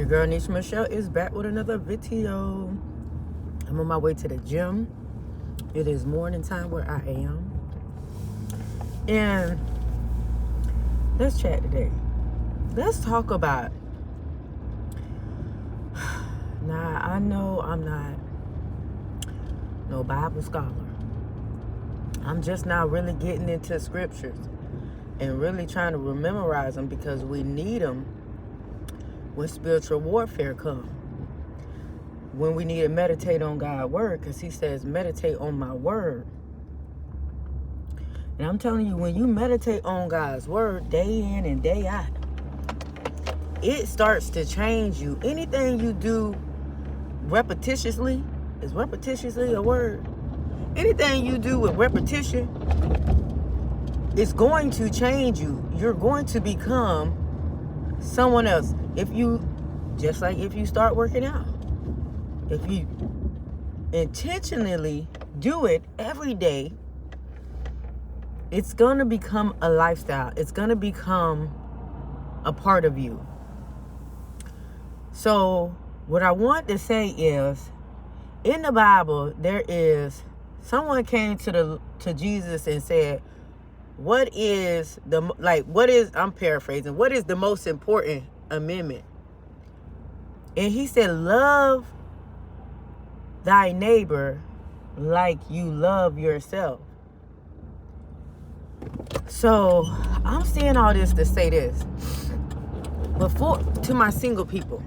girl Nisha Michelle is back with another video. I'm on my way to the gym. It is morning time where I am. And let's chat today. Let's talk about, now I know I'm not no Bible scholar. I'm just now really getting into scriptures and really trying to memorize them because we need them when spiritual warfare comes. When we need to meditate on God's word, because he says, meditate on my word. And I'm telling you, when you meditate on God's word day in and day out, it starts to change you. Anything you do repetitiously, is repetitiously a word? Anything you do with repetition, it's going to change you. You're going to become someone else. If you, just like if you start working out, if you intentionally do it every day, it's going to become a lifestyle. It's going to become a part of you. So what I want to say is, in the Bible, there is, someone came to Jesus and said, I'm paraphrasing, what is the most important amendment? And he said, love thy neighbor like you love yourself. So I'm saying all this to say this. To my single people,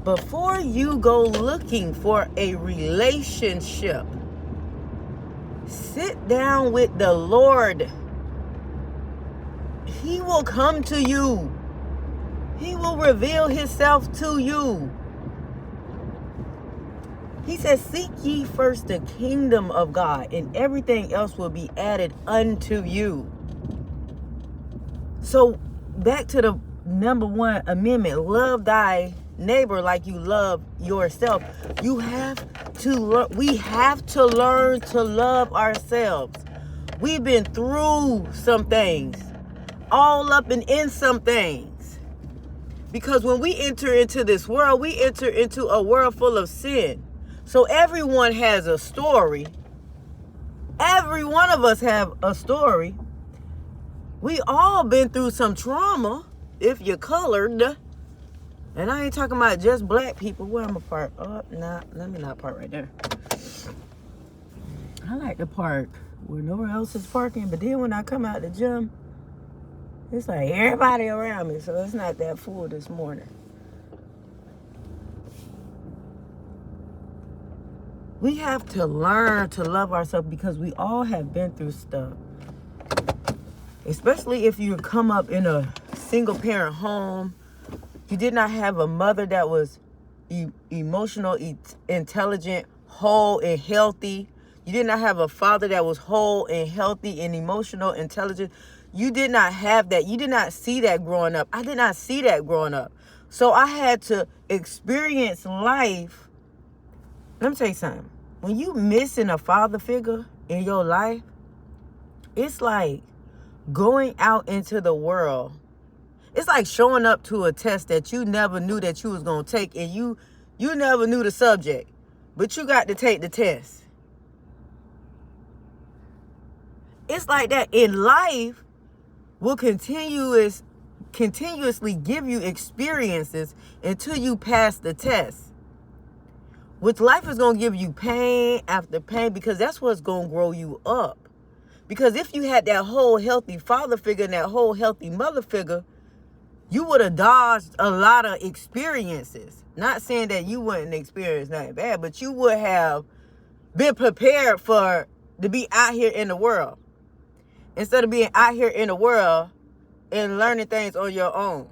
before you go looking for a relationship, sit down with the Lord. He will come to you. He will reveal himself to you. He says, seek ye first the kingdom of God, and everything else will be added unto you. So back to the number one amendment, love thy neighbor like you love yourself. We have to learn to love ourselves. We've been through some things, all up and in some things. Because when we enter into this world, we enter into a world full of sin. So everyone has a story. Every one of us have a story. We all been through some trauma, if you're colored. And I ain't talking about just black people. Where I'm a park? Oh, nah, let me not park right there. I like to park where nowhere else is parking. But then when I come out the gym, it's like everybody around me. So it's not that full this morning. We have to learn to love ourselves because we all have been through stuff. Especially if you come up in a single parent home. You did not have a mother that was emotional, intelligent, whole, and healthy. You did not have a father that was whole and healthy and emotional, intelligent. You did not have that. You did not see that growing up. I did not see that growing up. So I had to experience life. Let me tell you something. When you missing a father figure in your life, it's like going out into the world. It's like showing up to a test that you never knew that you was going to take, and you never knew the subject, but you got to take the test. It's like that. In life, will continuously give you experiences until you pass the test. Which life is going to give you pain after pain, because that's what's going to grow you up. Because if you had that whole healthy father figure and that whole healthy mother figure, you would have dodged a lot of experiences. Not saying that you wouldn't experience nothing bad, but you would have been prepared to be out here in the world. Instead of being out here in the world and learning things on your own.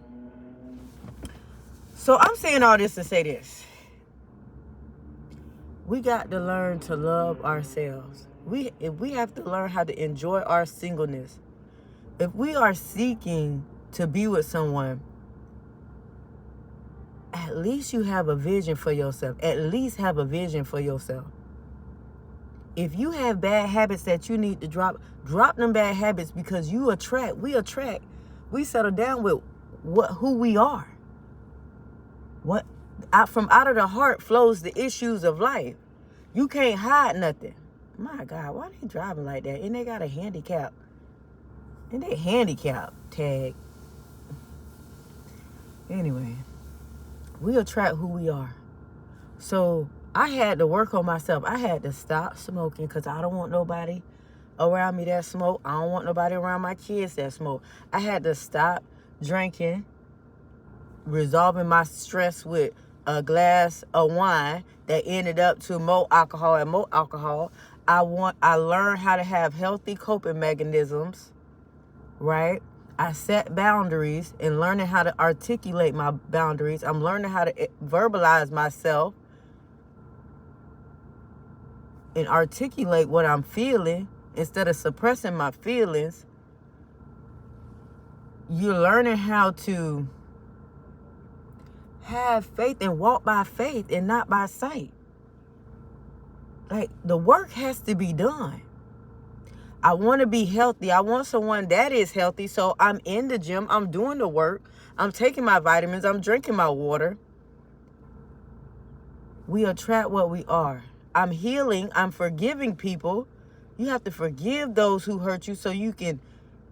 So I'm saying all this to say this. We got to learn to love ourselves. We have to learn how to enjoy our singleness. If we are seeking to be with someone, at least you have a vision for yourself. At least have a vision for yourself. If you have bad habits that you need to drop them bad habits, because we settle down with who we are. From out of the heart flows the issues of life. You can't hide nothing. My God, why they driving like that? And they got a handicap. And they handicap tag. Anyway, we attract who we are. So I had to work on myself. I had to stop smoking because I don't want nobody around me that smoke. I don't want nobody around my kids that smoke. I had to stop drinking, resolving my stress with a glass of wine that ended up to more alcohol and more alcohol. I learned how to have healthy coping mechanisms, right? I set boundaries and learning how to articulate my boundaries. I'm learning how to verbalize myself and articulate what I'm feeling instead of suppressing my feelings. You're learning how to have faith and walk by faith and not by sight. Like, the work has to be done. I want to be healthy. I want someone that is healthy. So I'm in the gym. I'm doing the work. I'm taking my vitamins. I'm drinking my water. We attract what we are. I'm healing. I'm forgiving people. You have to forgive those who hurt you so you can,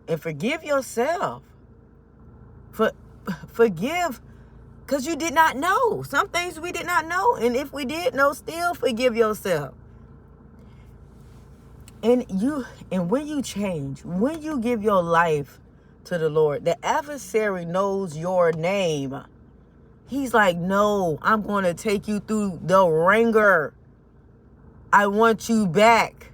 and forgive yourself. Forgive because you did not know. Some things we did not know. And if we did know, still forgive yourself. And when you change, when you give your life to the Lord, the adversary knows your name. He's like, no, I'm going to take you through the ringer. I want you back.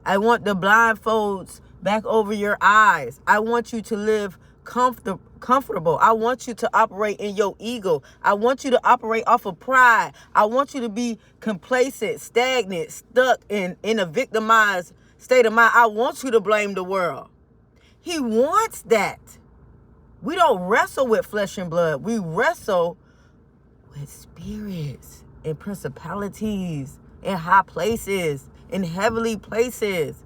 I want the blindfolds back over your eyes. I want you to live comfortable. I want you to operate in your ego. I want you to operate off of pride. I want you to be complacent, stagnant, stuck in a victimized state of mind. I want you to blame the world. He wants that. We don't wrestle with flesh and blood. We wrestle with spirits and principalities in high places, in heavenly places.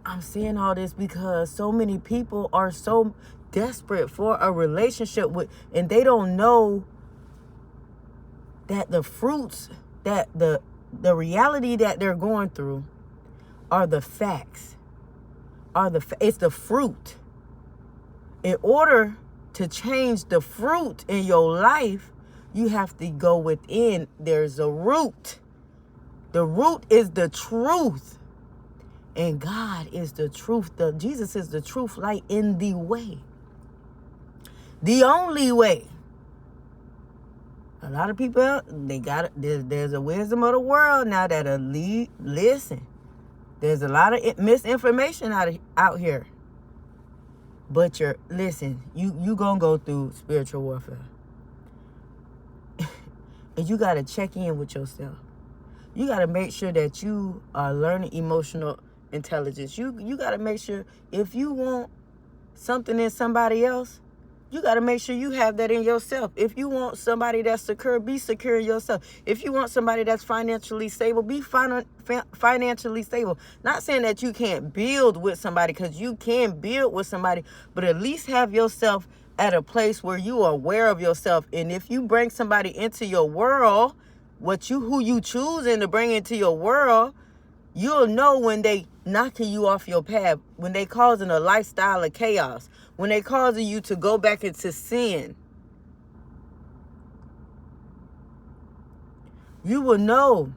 I'm saying all this because so many people are so desperate for a relationship with, and they don't know that the fruits, that the reality that they're going through are the facts. It's the fruit. In order to change the fruit in your life, you have to go within. There's a root. The root is the truth. And God is the truth. Jesus is the truth, light in the way. The only way. A lot of people, there's a wisdom of the world now that'll listen. There's a lot of misinformation out here. But you gonna go through spiritual warfare. And you gotta check in with yourself. You gotta make sure that you are learning emotional intelligence. You got to make sure if you want something in somebody else, you got to make sure you have that in yourself. If you want somebody that's secure, be secure in yourself. If you want somebody that's financially stable, be financially stable. Not saying that you can't build with somebody, because you can build with somebody, but at least have yourself at a place where you are aware of yourself. And if you bring somebody into your world, who you choosing to bring into your world, you'll know when they knocking you off your path, when they causing a lifestyle of chaos, when they causing you to go back into sin. You will know.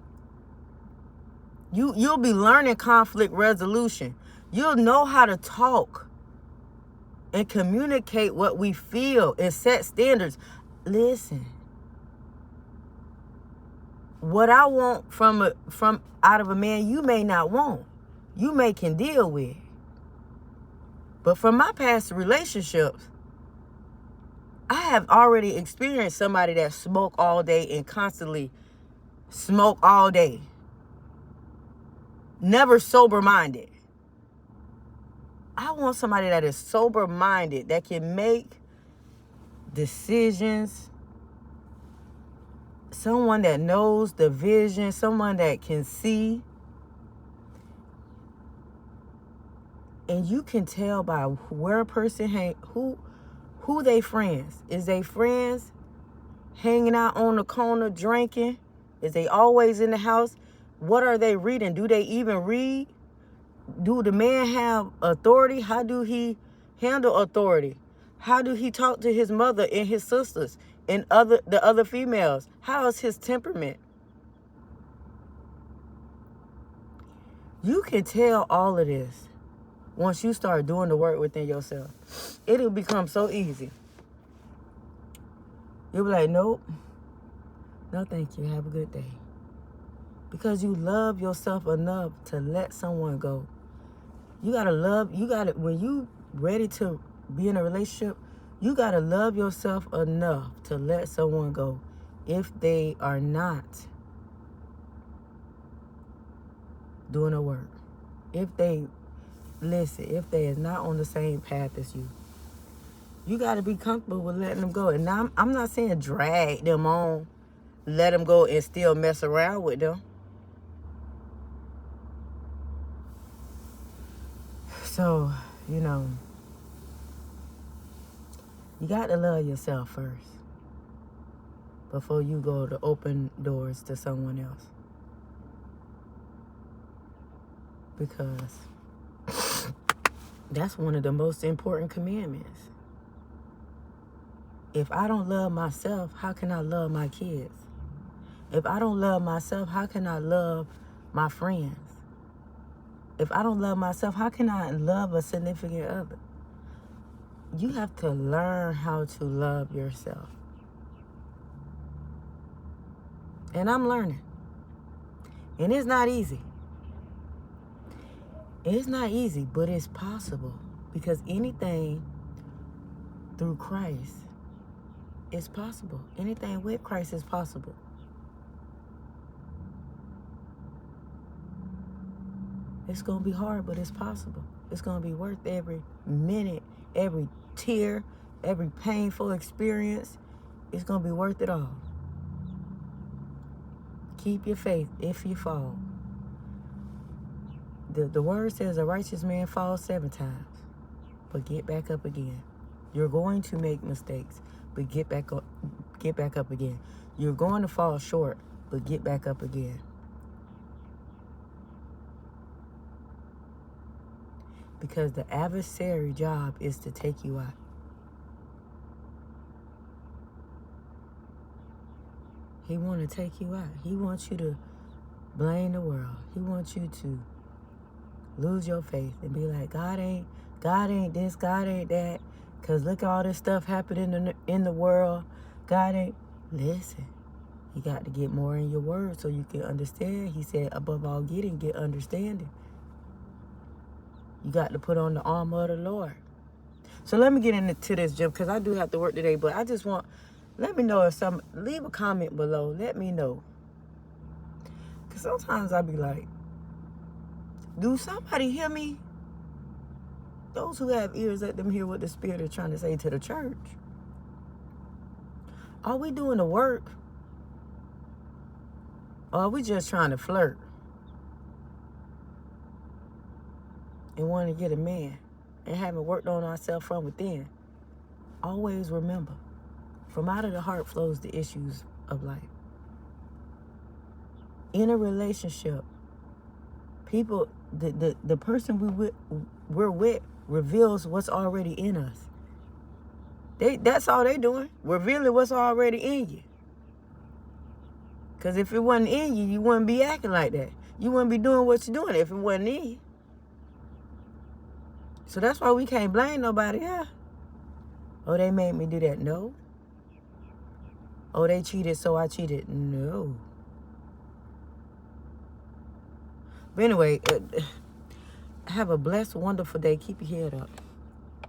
You'll be learning conflict resolution. You'll know how to talk and communicate what we feel and set standards. Listen. What I want from out of a man, you may not want. You may can deal with. But from my past relationships, I have already experienced somebody that smoked all day and constantly smoked all day. Never sober-minded. I want somebody that is sober-minded, that can make decisions. Someone that knows the vision, someone that can see. And you can tell by where a person Who they friends? Is they friends hanging out on the corner drinking? Is they always in the house? What are they reading? Do they even read? Do the man have authority? How do he handle authority? How do he talk to his mother and his sisters and the other females? How is his temperament? You can tell all of this once you start doing the work within yourself. It'll become so easy. You'll be like, nope. No, thank you. Have a good day. Because you love yourself enough to let someone go. You got to when you ready to be in a relationship, you got to love yourself enough to let someone go if they are not doing the work. If they is not on the same path as you, you got to be comfortable with letting them go. And now I'm not saying drag them on, let them go and still mess around with them. So, you got to love yourself first before you go to open doors to someone else. Because that's one of the most important commandments. If I don't love myself, how can I love my kids? If I don't love myself, how can I love my friends? If I don't love myself, how can I love a significant other? You have to learn how to love yourself. And I'm learning. And it's not easy. It's not easy, but it's possible. Because anything through Christ is possible. Anything with Christ is possible. It's going to be hard, but it's possible. It's going to be worth every minute, every tear, every painful experience. It's going to be worth it all. Keep your faith if you fall. The word says a righteous man falls 7 times, but get back up again. You're going to make mistakes, but get back up again. You're going to fall short, but get back up again. Because the adversary job is to take you out. He wants to take you out. He wants you to blame the world. He wants you to lose your faith and be like, God ain't this, God ain't that. Because look at all this stuff happening in the world. God ain't. Listen, you got to get more in your word so you can understand. He said, above all getting, get understanding. You got to put on the armor of the Lord. So let me get into this, Jim, because I do have to work today. But I just let me know if leave a comment below. Let me know. Because sometimes I be like, do somebody hear me? Those who have ears, let them hear what the Spirit is trying to say to the church. Are we doing the work? Or are we just trying to flirt? And want to get a man and haven't worked on ourselves from within. Always remember, from out of the heart flows the issues of life. In a relationship, people, the person we're with reveals what's already in us. That's all they doing, revealing what's already in you. Because if it wasn't in you, you wouldn't be acting like that. You wouldn't be doing what you're doing if it wasn't in you. So that's why we can't blame nobody. Yeah. Oh, they made me do that. No. Oh, they cheated, so I cheated. No. But anyway, have a blessed, wonderful day. Keep your head up.